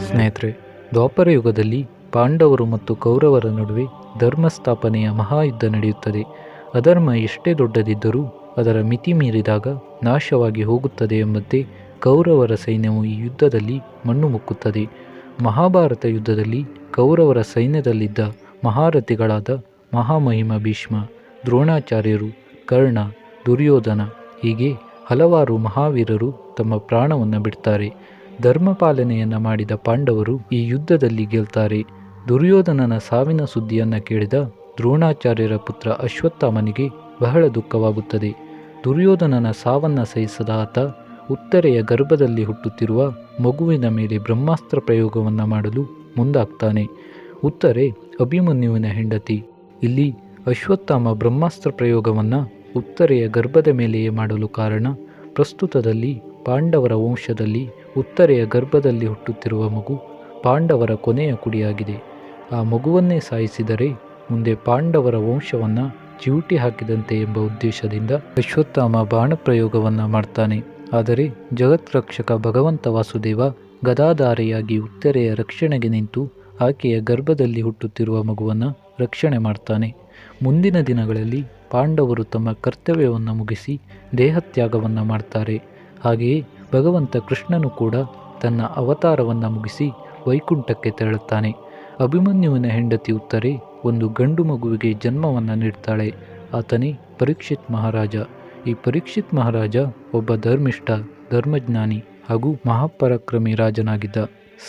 ಸ್ನೇಹಿತರೆ, ದ್ವಾಪರ ಯುಗದಲ್ಲಿ ಪಾಂಡವರು ಮತ್ತು ಕೌರವರ ನಡುವೆ ಧರ್ಮ ಸ್ಥಾಪನೆಯ ಮಹಾಯುದ್ಧ ನಡೆಯುತ್ತದೆ. ಅಧರ್ಮ ಎಷ್ಟೇ ದೊಡ್ಡದಿದ್ದರೂ ಅದರ ಮಿತಿ ಮೀರಿದಾಗ ನಾಶವಾಗಿ ಹೋಗುತ್ತದೆ ಎಂಬಂತೆ ಕೌರವರ ಸೈನ್ಯವು ಈ ಯುದ್ಧದಲ್ಲಿ ಮಣ್ಣು ಮುಕ್ಕುತ್ತದೆ. ಮಹಾಭಾರತ ಯುದ್ಧದಲ್ಲಿ ಕೌರವರ ಸೈನ್ಯದಲ್ಲಿದ್ದ ಮಹಾರಥಿಗಳಾದ ಮಹಾಮಹಿಮ ಭೀಷ್ಮ, ದ್ರೋಣಾಚಾರ್ಯರು, ಕರ್ಣ, ದುರ್ಯೋಧನ ಹೀಗೆ ಹಲವಾರು ಮಹಾವೀರರು ತಮ್ಮ ಪ್ರಾಣವನ್ನು ಬಿಡ್ತಾರೆ. ಧರ್ಮಪಾಲನೆಯನ್ನು ಮಾಡಿದ ಪಾಂಡವರು ಈ ಯುದ್ಧದಲ್ಲಿ ಗೆಲ್ತಾರೆ. ದುರ್ಯೋಧನನ ಸಾವಿನ ಸುದ್ದಿಯನ್ನು ಕೇಳಿದ ದ್ರೋಣಾಚಾರ್ಯರ ಪುತ್ರ ಅಶ್ವತ್ಥಾಮನಿಗೆ ಬಹಳ ದುಃಖವಾಗುತ್ತದೆ. ದುರ್ಯೋಧನನ ಸಾವನ್ನು ಸಹಿಸದ ಆತ ಉತ್ತರೆಯ ಗರ್ಭದಲ್ಲಿ ಹುಟ್ಟುತ್ತಿರುವ ಮಗುವಿನ ಮೇಲೆ ಬ್ರಹ್ಮಾಸ್ತ್ರ ಪ್ರಯೋಗವನ್ನು ಮಾಡಲು ಮುಂದಾಗ್ತಾನೆ. ಉತ್ತರೆ ಅಭಿಮನ್ಯುವಿನ ಹೆಂಡತಿ. ಇಲ್ಲಿ ಅಶ್ವತ್ಥಾಮ ಬ್ರಹ್ಮಾಸ್ತ್ರ ಪ್ರಯೋಗವನ್ನು ಉತ್ತರೆಯ ಗರ್ಭದ ಮೇಲೆಯೇ ಮಾಡಲು ಕಾರಣ, ಪ್ರಸ್ತುತದಲ್ಲಿ ಪಾಂಡವರ ವಂಶದಲ್ಲಿ ಉತ್ತರೆಯ ಗರ್ಭದಲ್ಲಿ ಹುಟ್ಟುತ್ತಿರುವ ಮಗು ಪಾಂಡವರ ಕೊನೆಯ ಕುಡಿಯಾಗಿದೆ. ಆ ಮಗುವನ್ನೇ ಸಾಯಿಸಿದರೆ ಮುಂದೆ ಪಾಂಡವರ ವಂಶವನ್ನು ಚಿವುಟಿ ಹಾಕಿದಂತೆ ಎಂಬ ಉದ್ದೇಶದಿಂದ ಅಶ್ವತ್ಥಾಮ ಬಾಣ ಪ್ರಯೋಗವನ್ನು ಮಾಡ್ತಾನೆ. ಆದರೆ ಜಗತ್ರಕ್ಷಕ ಭಗವಂತ ವಾಸುದೇವ ಗದಾಧಾರೆಯಾಗಿ ಉತ್ತರೆಯ ರಕ್ಷಣೆಗೆ ನಿಂತು ಆಕೆಯ ಗರ್ಭದಲ್ಲಿ ಹುಟ್ಟುತ್ತಿರುವ ಮಗುವನ್ನು ರಕ್ಷಣೆ ಮಾಡ್ತಾನೆ. ಮುಂದಿನ ದಿನಗಳಲ್ಲಿ ಪಾಂಡವರು ತಮ್ಮ ಕರ್ತವ್ಯವನ್ನು ಮುಗಿಸಿ ದೇಹತ್ಯಾಗವನ್ನು ಮಾಡ್ತಾರೆ. ಹಾಗೆಯೇ ಭಗವಂತ ಕೃಷ್ಣನು ಕೂಡ ತನ್ನ ಅವತಾರವನ್ನು ಮುಗಿಸಿ ವೈಕುಂಠಕ್ಕೆ ತೆರಳುತ್ತಾನೆ. ಅಭಿಮನ್ಯುವಿನ ಹೆಂಡತಿ ಉತ್ತರೆ ಒಂದು ಗಂಡು ಮಗುವಿಗೆ ಜನ್ಮವನ್ನು ನೀಡ್ತಾಳೆ. ಆತನೇ ಪರೀಕ್ಷಿತ್ ಮಹಾರಾಜ. ಈ ಪರೀಕ್ಷಿತ್ ಮಹಾರಾಜ ಒಬ್ಬ ಧರ್ಮಿಷ್ಠ, ಧರ್ಮಜ್ಞಾನಿ ಹಾಗೂ ಮಹಾಪರಾಕ್ರಮಿ ರಾಜನಾಗಿದ್ದ.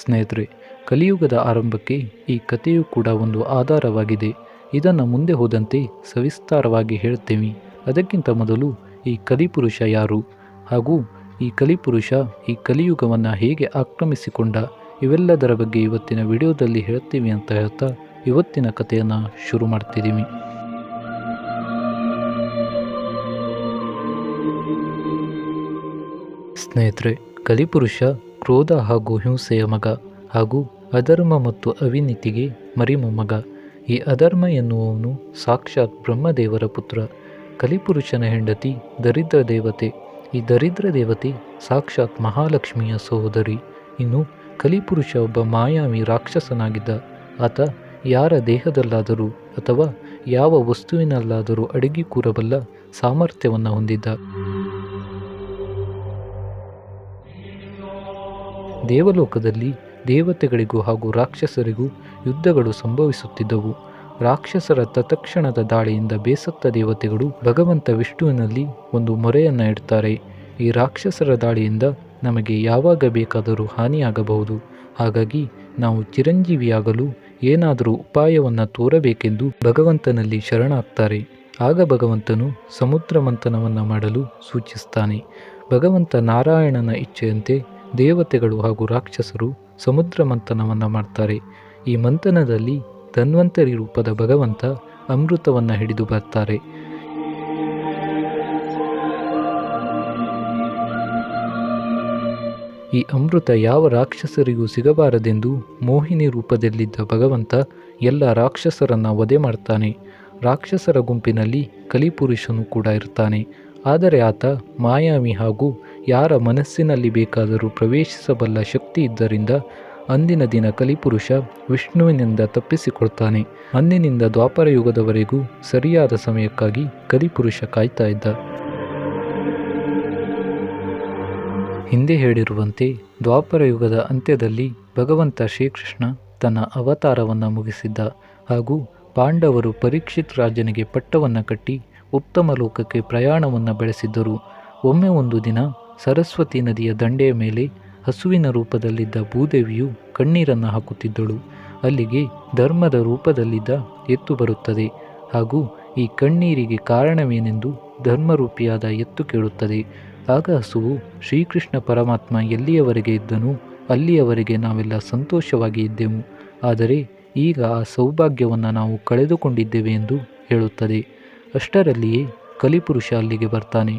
ಸ್ನೇಹಿತರೆ, ಕಲಿಯುಗದ ಆರಂಭಕ್ಕೆ ಈ ಕಥೆಯೂ ಕೂಡ ಒಂದು ಆಧಾರವಾಗಿದೆ. ಇದನ್ನು ಮುಂದೆ ಹೋದಂತೆ ಸವಿಸ್ತಾರವಾಗಿ ಹೇಳ್ತೇವೆ. ಅದಕ್ಕಿಂತ ಮೊದಲು ಈ ಕಲಿಪುರುಷ ಯಾರು ಹಾಗೂ ಈ ಕಲಿಪುರುಷ ಈ ಕಲಿಯುಗವನ್ನು ಹೇಗೆ ಆಕ್ರಮಿಸಿಕೊಂಡ, ಇವೆಲ್ಲದರ ಬಗ್ಗೆ ಇವತ್ತಿನ ವಿಡಿಯೋದಲ್ಲಿ ಹೇಳ್ತೀವಿ ಅಂತ ಹೇಳ್ತಾ ಇವತ್ತಿನ ಕಥೆಯನ್ನು ಶುರು ಮಾಡ್ತಿದ್ದೀವಿ. ಸ್ನೇಹಿತರೆ, ಕಲಿಪುರುಷ ಕ್ರೋಧ ಹಾಗೂ ಹಿಂಸೆಯ ಮಗ ಹಾಗೂ ಅಧರ್ಮ ಮತ್ತು ಅವಿನೀತಿಗೆ ಮರಿಮೊಮ್ಮಗ. ಈ ಅಧರ್ಮ ಎನ್ನುವವನು ಸಾಕ್ಷಾತ್ ಬ್ರಹ್ಮದೇವರ ಪುತ್ರ. ಕಲಿಪುರುಷನ ಹೆಂಡತಿ ದರಿದ್ರ ದೇವತೆ. ಈ ದರಿದ್ರ ದೇವತೆ ಸಾಕ್ಷಾತ್ ಮಹಾಲಕ್ಷ್ಮಿಯ ಸಹೋದರಿ. ಇನ್ನು ಕಲಿಪುರುಷ ಒಬ್ಬ ಮಾಯಾವಿ ರಾಕ್ಷಸನಾಗಿದ್ದ. ಆತ ಯಾರ ದೇಹದಲ್ಲಾದರೂ ಅಥವಾ ಯಾವ ವಸ್ತುವಿನಲ್ಲಾದರೂ ಅಡಗಿ ಕೂರಬಲ್ಲ ಸಾಮರ್ಥ್ಯವನ್ನು ಹೊಂದಿದ್ದ. ದೇವಲೋಕದಲ್ಲಿ ದೇವತೆಗಳಿಗೂ ಹಾಗೂ ರಾಕ್ಷಸರಿಗೂ ಯುದ್ಧಗಳು ಸಂಭವಿಸುತ್ತಿದ್ದವು. ರಾಕ್ಷಸರ ತತ್ಕ್ಷಣದ ದಾಳಿಯಿಂದ ಬೇಸತ್ತ ದೇವತೆಗಳು ಭಗವಂತ ವಿಷ್ಣುವಿನಲ್ಲಿ ಒಂದು ಮೊರೆಯನ್ನು ಇಡ್ತಾರೆ. ಈ ರಾಕ್ಷಸರ ದಾಳಿಯಿಂದ ನಮಗೆ ಯಾವಾಗ ಬೇಕಾದರೂ ಹಾನಿಯಾಗಬಹುದು. ಹಾಗಾಗಿ ನಾವು ಚಿರಂಜೀವಿಯಾಗಲು ಏನಾದರೂ ಉಪಾಯವನ್ನು ತೋರಬೇಕೆಂದು ಭಗವಂತನಲ್ಲಿ ಶರಣಾಗ್ತಾರೆ. ಆಗ ಭಗವಂತನು ಸಮುದ್ರ ಮಂಥನವನ್ನು ಮಾಡಲು ಸೂಚಿಸ್ತಾನೆ. ಭಗವಂತ ನಾರಾಯಣನ ಇಚ್ಛೆಯಂತೆ ದೇವತೆಗಳು ಹಾಗೂ ರಾಕ್ಷಸರು ಸಮುದ್ರ ಮಂಥನವನ್ನು ಮಾಡ್ತಾರೆ. ಈ ಮಂಥನದಲ್ಲಿ ಧನ್ವಂತರಿ ರೂಪದ ಭಗವಂತ ಅಮೃತವನ್ನು ಹಿಡಿದು ಬರ್ತಾರೆ. ಈ ಅಮೃತ ಯಾವ ರಾಕ್ಷಸರಿಗೂ ಸಿಗಬಾರದೆಂದು ಮೋಹಿನಿ ರೂಪದಲ್ಲಿದ್ದ ಭಗವಂತ ಎಲ್ಲ ರಾಕ್ಷಸರನ್ನು ವಧೆ ಮಾಡ್ತಾನೆ. ರಾಕ್ಷಸರ ಗುಂಪಿನಲ್ಲಿ ಕಲಿಪುರುಷನು ಕೂಡ ಇರ್ತಾನೆ. ಆದರೆ ಆತ ಮಾಯಾವಿ ಹಾಗೂ ಯಾರ ಮನಸ್ಸಿನಲ್ಲಿ ಬೇಕಾದರೂ ಪ್ರವೇಶಿಸಬಲ್ಲ ಶಕ್ತಿ ಇದ್ದರಿಂದ ಅಂದಿನ ದಿನ ಕಲಿಪುರುಷ ವಿಷ್ಣುವಿನಿಂದ ತಪ್ಪಿಸಿಕೊಳ್ತಾನೆ. ಅಂದಿನಿಂದ ದ್ವಾಪರ ಯುಗದವರೆಗೂ ಸರಿಯಾದ ಸಮಯಕ್ಕಾಗಿ ಕಲಿಪುರುಷ ಕಾಯ್ತಾ ಇದ್ದ. ಹಿಂದೆ ಹೇಳಿರುವಂತೆ ದ್ವಾಪರ ಯುಗದ ಅಂತ್ಯದಲ್ಲಿ ಭಗವಂತ ಶ್ರೀಕೃಷ್ಣ ತನ್ನ ಅವತಾರವನ್ನು ಮುಗಿಸಿದ್ದ ಹಾಗೂ ಪಾಂಡವರು ಪರೀಕ್ಷಿತ್ ರಾಜನಿಗೆ ಪಟ್ಟವನ್ನು ಕಟ್ಟಿ ಉತ್ತಮ ಲೋಕಕ್ಕೆ ಪ್ರಯಾಣವನ್ನು ಬೆಳೆಸಿದ್ದರು. ಒಮ್ಮೆ ಒಂದು ದಿನ ಸರಸ್ವತಿ ನದಿಯ ದಂಡೆಯ ಮೇಲೆ ಹಸುವಿನ ರೂಪದಲ್ಲಿದ್ದ ಭೂದೇವಿಯು ಕಣ್ಣೀರನ್ನು ಹಾಕುತ್ತಿದ್ದಳು. ಅಲ್ಲಿಗೆ ಧರ್ಮದ ರೂಪದಲ್ಲಿದ್ದ ಎತ್ತು ಬರುತ್ತದೆ ಹಾಗೂ ಈ ಕಣ್ಣೀರಿಗೆ ಕಾರಣವೇನೆಂದು ಧರ್ಮರೂಪಿಯಾದ ಎತ್ತು ಕೇಳುತ್ತದೆ. ಆಗ ಹಸುವು ಶ್ರೀಕೃಷ್ಣ ಪರಮಾತ್ಮ ಎಲ್ಲಿಯವರೆಗೆ ಇದ್ದನೋ ಅಲ್ಲಿಯವರೆಗೆ ನಾವೆಲ್ಲ ಸಂತೋಷವಾಗಿ ಇದ್ದೆವು. ಆದರೆ ಈಗ ಆ ಸೌಭಾಗ್ಯವನ್ನು ನಾವು ಕಳೆದುಕೊಂಡಿದ್ದೇವೆ ಎಂದು ಹೇಳುತ್ತದೆ. ಅಷ್ಟರಲ್ಲಿಯೇ ಕಲಿಪುರುಷ ಅಲ್ಲಿಗೆ ಬರ್ತಾನೆ.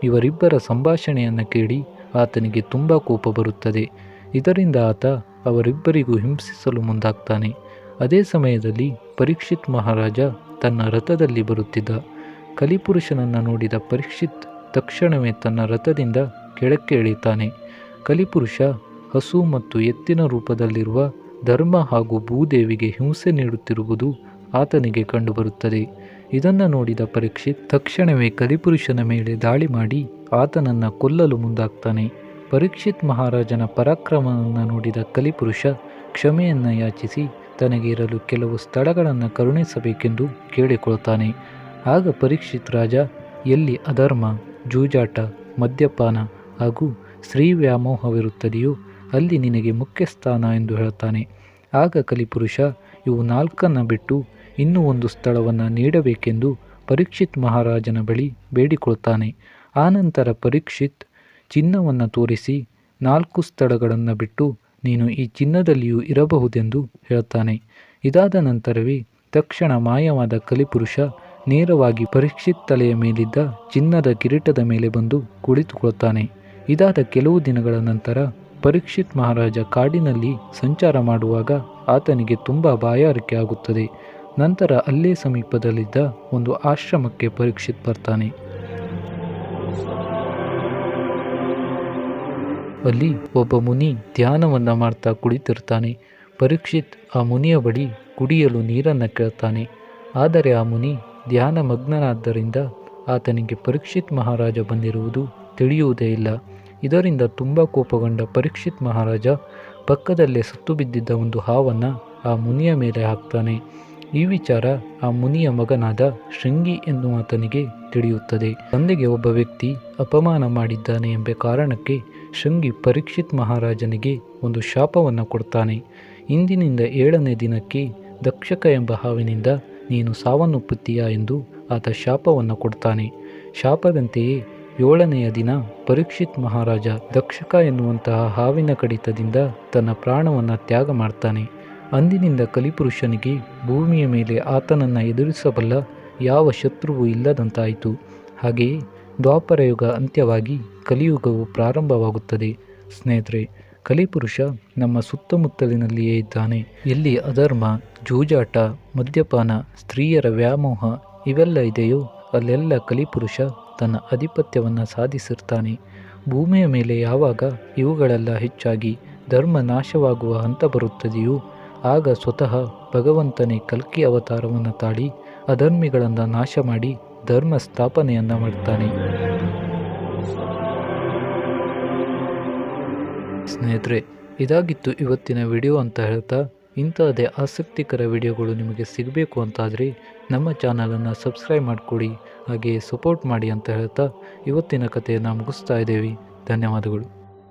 ಇವರಿಬ್ಬರ ಸಂಭಾಷಣೆಯನ್ನು ಕೇಳಿ ಆತನಿಗೆ ತುಂಬ ಕೋಪ ಬರುತ್ತದೆ. ಇದರಿಂದ ಆತ ಅವರಿಬ್ಬರಿಗೂ ಹಿಂಸಿಸಲು ಮುಂದಾಗ್ತಾನೆ. ಅದೇ ಸಮಯದಲ್ಲಿ ಪರೀಕ್ಷಿತ್ ಮಹಾರಾಜ ತನ್ನ ರಥದಲ್ಲಿ ಬರುತ್ತಿದ್ದ. ಕಲಿಪುರುಷನನ್ನು ನೋಡಿದ ಪರೀಕ್ಷಿತ್ ತಕ್ಷಣವೇ ತನ್ನ ರಥದಿಂದ ಕೆಳಕ್ಕೆ ಇಳಿತಾನೆ. ಕಲಿಪುರುಷ ಹಸು ಮತ್ತು ಎತ್ತಿನ ರೂಪದಲ್ಲಿರುವ ಧರ್ಮ ಹಾಗೂ ಭೂದೇವಿಗೆ ಹಿಂಸೆ ನೀಡುತ್ತಿರುವುದು ಆತನಿಗೆ ಕಂಡುಬರುತ್ತದೆ. ಇದನ್ನು ನೋಡಿದ ಪರೀಕ್ಷಿತ್ ತಕ್ಷಣವೇ ಕಲಿಪುರುಷನ ಮೇಲೆ ದಾಳಿ ಮಾಡಿ ಆತನನ್ನು ಕೊಲ್ಲಲು ಮುಂದಾಗ್ತಾನೆ. ಪರೀಕ್ಷಿತ್ ಮಹಾರಾಜನ ಪರಾಕ್ರಮವನ್ನು ನೋಡಿದ ಕಲಿಪುರುಷ ಕ್ಷಮೆಯನ್ನು ಯಾಚಿಸಿ ತನಗೆ ಇರಲು ಕೆಲವು ಸ್ಥಳಗಳನ್ನು ಕರುಣಿಸಬೇಕೆಂದು ಕೇಳಿಕೊಳ್ತಾನೆ. ಆಗ ಪರೀಕ್ಷಿತ್ ರಾಜ ಎಲ್ಲಿ ಅಧರ್ಮ, ಜೂಜಾಟ, ಮದ್ಯಪಾನ ಹಾಗೂ ಸ್ತ್ರೀ ವ್ಯಾಮೋಹವಿರುತ್ತದೆಯೋ ಅಲ್ಲಿ ನಿನಗೆ ಮುಖ್ಯ ಸ್ಥಾನ ಎಂದು ಹೇಳ್ತಾನೆ. ಆಗ ಕಲಿಪುರುಷ ಇವು ನಾಲ್ಕನ್ನು ಬಿಟ್ಟು ಇನ್ನೂ ಒಂದು ಸ್ಥಳವನ್ನು ನೀಡಬೇಕೆಂದು ಪರೀಕ್ಷಿತ್ ಮಹಾರಾಜನ ಬಳಿ ಬೇಡಿಕೊಳ್ತಾನೆ. ಆನಂತರ ಪರೀಕ್ಷಿತ್ ಚಿನ್ನವನ್ನು ತೋರಿಸಿ 4 ಸ್ಥಳಗಳನ್ನು ಬಿಟ್ಟು ನೀನು ಈ ಚಿನ್ನದಲ್ಲಿಯೂ ಇರಬಹುದೆಂದು ಹೇಳ್ತಾನೆ. ಇದಾದ ನಂತರವೇ ತಕ್ಷಣ ಮಾಯವಾದ ಕಲಿಪುರುಷ ನೇರವಾಗಿ ಪರೀಕ್ಷಿತ್ ತಲೆಯ ಮೇಲಿದ್ದ ಚಿನ್ನದ ಕಿರೀಟದ ಮೇಲೆ ಬಂದು ಕುಳಿತುಕೊಳ್ತಾನೆ. ಇದಾದ ಕೆಲವು ದಿನಗಳ ನಂತರ ಪರೀಕ್ಷಿತ್ ಮಹಾರಾಜ ಕಾಡಿನಲ್ಲಿ ಸಂಚಾರ ಮಾಡುವಾಗ ಆತನಿಗೆ ತುಂಬ ಬಾಯಾರಿಕೆ ಆಗುತ್ತದೆ. ನಂತರ ಅಲ್ಲೇ ಸಮೀಪದಲ್ಲಿದ್ದ ಒಂದು ಆಶ್ರಮಕ್ಕೆ ಪರೀಕ್ಷಿತ್ ಬರ್ತಾನೆ. ಅಲ್ಲಿ ಒಬ್ಬ ಮುನಿ ಧ್ಯಾನವನ್ನು ಮಾಡ್ತಾ ಕುಳಿತಿರ್ತಾನೆ. ಪರೀಕ್ಷಿತ್ ಆ ಮುನಿಯ ಬಳಿ ಕುಡಿಯಲು ನೀರನ್ನು ಕೇಳ್ತಾನೆ. ಆದರೆ ಆ ಮುನಿ ಧ್ಯಾನ ಮಗ್ನನಾದ್ದರಿಂದ ಆತನಿಗೆ ಪರೀಕ್ಷಿತ್ ಮಹಾರಾಜ ಬಂದಿರುವುದು ತಿಳಿಯುವುದೇ ಇಲ್ಲ. ಇದರಿಂದ ತುಂಬ ಕೋಪಗೊಂಡ ಪರೀಕ್ಷಿತ್ ಮಹಾರಾಜ ಪಕ್ಕದಲ್ಲೇ ಸತ್ತು ಬಿದ್ದಿದ್ದ ಒಂದು ಹಾವನ್ನು ಆ ಮುನಿಯ ಮೇಲೆ ಹಾಕ್ತಾನೆ. ಈ ವಿಚಾರ ಆ ಮುನಿಯ ಮಗನಾದ ಶೃಂಗಿ ಎನ್ನುವಾತನಿಗೆ ತಿಳಿಯುತ್ತದೆ. ತಂದೆಗೆ ಒಬ್ಬ ವ್ಯಕ್ತಿ ಅಪಮಾನ ಮಾಡಿದ್ದಾನೆ ಎಂಬ ಕಾರಣಕ್ಕೆ ಶೃಂಗಿ ಪರೀಕ್ಷಿತ್ ಮಹಾರಾಜನಿಗೆ ಒಂದು ಶಾಪವನ್ನು ಕೊಡ್ತಾನೆ. ಇಂದಿನಿಂದ 7ನೇ ದಿನಕ್ಕೆ ದಕ್ಷಕ ಎಂಬ ಹಾವಿನಿಂದ ನೀನು ಸಾವನ್ನಪ್ಪುತ್ತೀಯಾ ಎಂದು ಆತ ಶಾಪವನ್ನು ಕೊಡ್ತಾನೆ. ಶಾಪದಂತೆಯೇ 7ನೆಯ ದಿನ ಪರೀಕ್ಷಿತ್ ಮಹಾರಾಜ ದಕ್ಷಕ ಎನ್ನುವಂತಹ ಹಾವಿನ ಕಡಿತದಿಂದ ತನ್ನ ಪ್ರಾಣವನ್ನು ತ್ಯಾಗ ಮಾಡ್ತಾನೆ. ಅಂದಿನಿಂದ ಕಲಿಪುರುಷನಿಗೆ ಭೂಮಿಯ ಮೇಲೆ ಆತನನ್ನು ಎದುರಿಸಬಲ್ಲ ಯಾವ ಶತ್ರುವು ಇಲ್ಲದಂತಾಯಿತು. ಹಾಗೆಯೇ ದ್ವಾಪರಯುಗ ಅಂತ್ಯವಾಗಿ ಕಲಿಯುಗವು ಪ್ರಾರಂಭವಾಗುತ್ತದೆ. ಸ್ನೇಹಿತರೆ, ಕಲಿಪುರುಷ ನಮ್ಮ ಸುತ್ತಮುತ್ತಲಿನಲ್ಲಿಯೇ ಇದ್ದಾನೆ. ಎಲ್ಲಿ ಅಧರ್ಮ, ಜೂಜಾಟ, ಮದ್ಯಪಾನ, ಸ್ತ್ರೀಯರ ವ್ಯಾಮೋಹ ಇವೆಲ್ಲ ಇದೆಯೋ ಅಲ್ಲೆಲ್ಲ ಕಲಿಪುರುಷ ತನ್ನ ಆಧಿಪತ್ಯವನ್ನು ಸಾಧಿಸಿರ್ತಾನೆ. ಭೂಮಿಯ ಮೇಲೆ ಯಾವಾಗ ಇವುಗಳೆಲ್ಲ ಹೆಚ್ಚಾಗಿ ಧರ್ಮ ನಾಶವಾಗುವ ಹಂತ ಬರುತ್ತದೆಯೋ ಆಗ ಸ್ವತಃ ಭಗವಂತನೇ ಕಲ್ಕಿ ಅವತಾರವನ್ನು ತಾಳಿ ಅಧರ್ಮಿಗಳನ್ನು ನಾಶ ಮಾಡಿ ಧರ್ಮ ಸ್ಥಾಪನೆಯನ್ನು ಮಾಡ್ತಾನೆ. ಸ್ನೇಹಿತರೆ, ಇದಾಗಿತ್ತು ಇವತ್ತಿನ ವಿಡಿಯೋ ಅಂತ ಹೇಳ್ತಾ, ಇಂಥದ್ದೇ ಆಸಕ್ತಿಕರ ವಿಡಿಯೋಗಳು ನಿಮಗೆ ಸಿಗಬೇಕು ಅಂತಾದರೆ ನಮ್ಮ ಚಾನಲನ್ನು ಸಬ್ಸ್ಕ್ರೈಬ್ ಮಾಡಿಕೊಡಿ, ಹಾಗೆಯೇ ಸಪೋರ್ಟ್ ಮಾಡಿ ಅಂತ ಹೇಳ್ತಾ ಇವತ್ತಿನ ಕಥೆಯನ್ನು ಮುಗಿಸ್ತಾ ಇದ್ದೇವೆ. ಧನ್ಯವಾದಗಳು.